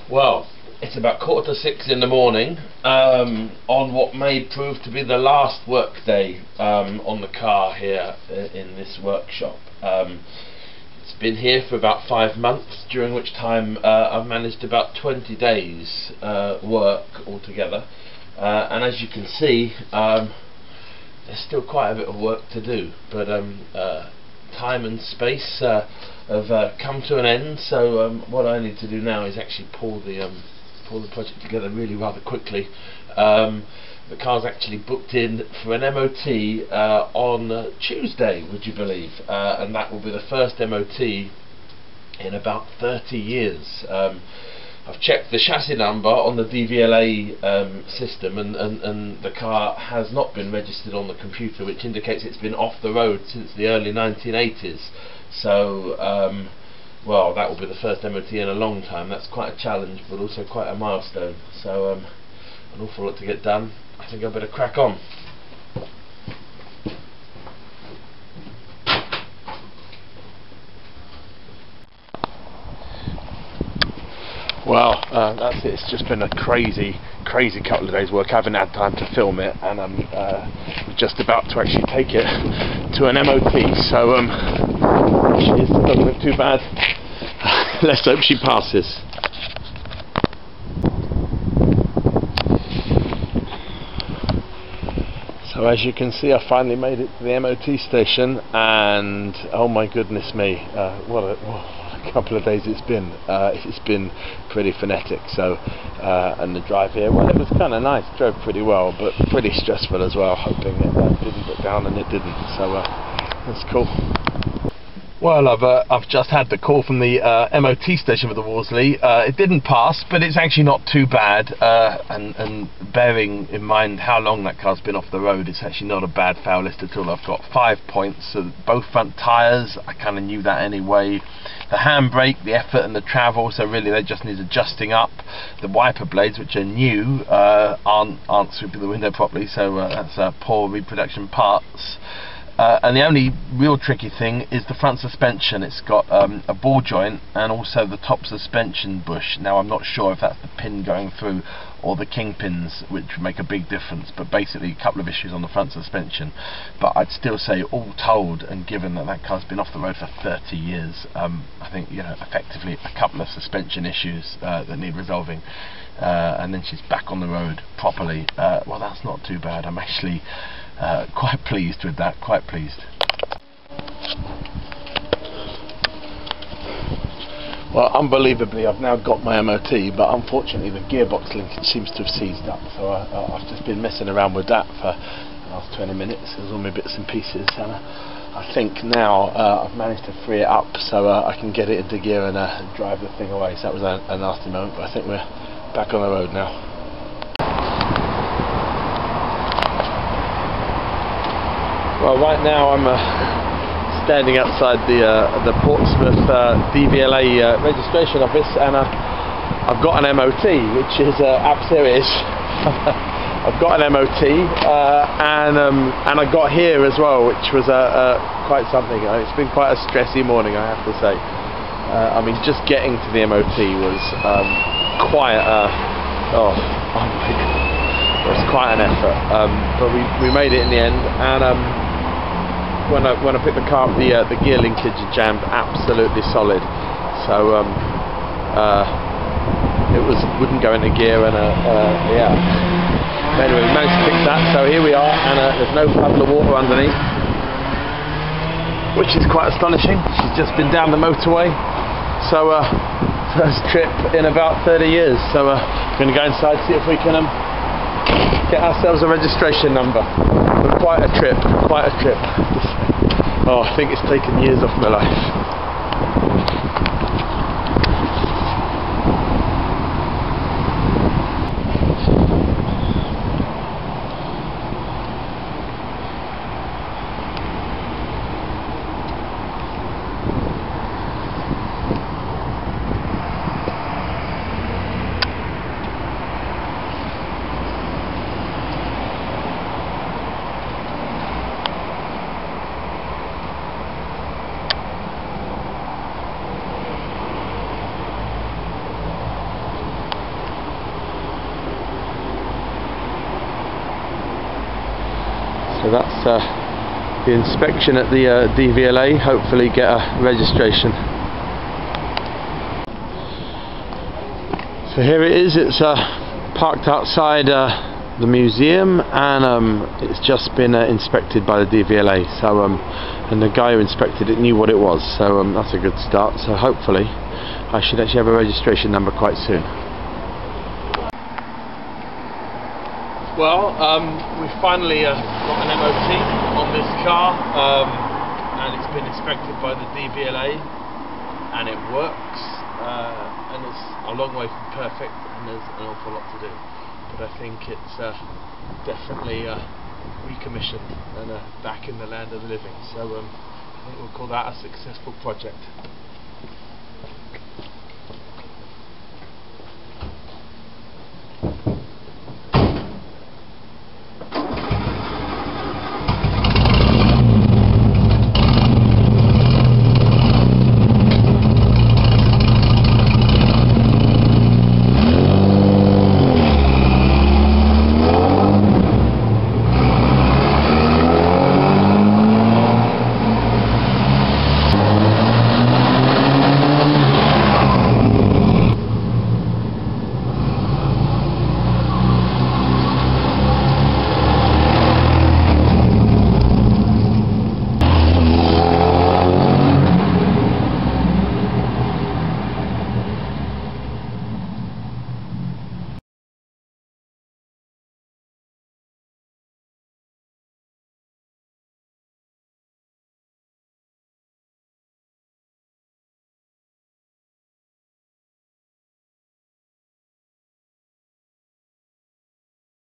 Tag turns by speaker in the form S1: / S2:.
S1: Well, it's about 5:45 in the morning on what may prove to be the last work day on the car here in this workshop. It's been here for about 5 months, during which time I've managed about 20 days work altogether, and as you can see, there's still quite a bit of work to do, but time and space have come to an end, so what I need to do now is actually pull the project together really rather quickly. The car's actually booked in for an MOT on Tuesday, would you believe, and that will be the first MOT in about 30 years. I've checked the chassis number on the DVLA system, and the car has not been registered on the computer, which indicates it's been off the road since the early 1980s. So, well, that will be the first MOT in a long time. That's quite a challenge, but also quite a milestone. So, an awful lot to get done. I think I better crack on. Well, that's it. It's just been a crazy couple of days' work. I haven't had time to film it, and I'm just about to actually take it to an MOT. So, she doesn't look too bad. Let's hope she passes. So as you can see, I finally made it to the MOT station, and oh my goodness me, what a couple of days it's been. It's been pretty frenetic. So, and the drive here, well, it was kind of nice, drove pretty well, but pretty stressful as well, hoping it didn't get down, and it didn't. So that's cool. Well, I've just had the call from the MOT station for the Wolseley. It didn't pass, but it's actually not too bad, and bearing in mind how long that car's been off the road, it's actually not a bad foul list at all. I've got 5 points, so both front tyres, I kind of knew that anyway. The handbrake, the effort and the travel, so really they just need adjusting up. The wiper blades, which are new, aren't sweeping the window properly, so that's poor reproduction parts. And the only real tricky thing is the front suspension. It's got a ball joint and also the top suspension bush. Now I'm not sure if that's the pin going through or the kingpins, which would make a big difference, but basically a couple of issues on the front suspension. But I'd still say, all told, and given that that car's been off the road for 30 years, I think, you know, effectively a couple of suspension issues that need resolving, and then she's back on the road properly. Well, that's not too bad. I'm actually quite pleased with that, quite pleased. Well, unbelievably, I've now got my MOT, but unfortunately the gearbox linkage seems to have seized up, so I've just been messing around with that for the last 20 minutes. There's all my bits and pieces, and I think now I've managed to free it up so I can get it into gear and drive the thing away. So that was a nasty moment, but I think we're back on the road now. Well, right now I'm standing outside the Portsmouth DVLA registration office, and I've got an MOT, which is serious. I've got an MOT, and I got here as well, which was quite something. It's been quite a stressy morning, I have to say. I mean, just getting to the MOT was quite oh my god, it was quite an effort, but we made it in the end. And when I picked the car up, the gear linkage jammed absolutely solid, so it wouldn't go into gear, and yeah. Anyway, we managed to fix that, so here we are, and there's no puddle of water underneath, which is quite astonishing. She's just been down the motorway, so first trip in about 30 years. So we're going to go inside, see if we can get ourselves a registration number. But quite a trip, quite a trip. Oh, I think it's taken years off my life. So that's the inspection at the DVLA. Hopefully get a registration. So here it is. It's parked outside the museum, and it's just been inspected by the DVLA. So and the guy who inspected it knew what it was. So that's a good start. So hopefully I should actually have a registration number quite soon. Well, we finally got an MOT on this car, and it's been inspected by the DVLA, and it works, and it's a long way from perfect, and there's an awful lot to do, but I think it's definitely recommissioned and back in the land of the living, so I think we'll call that a successful project.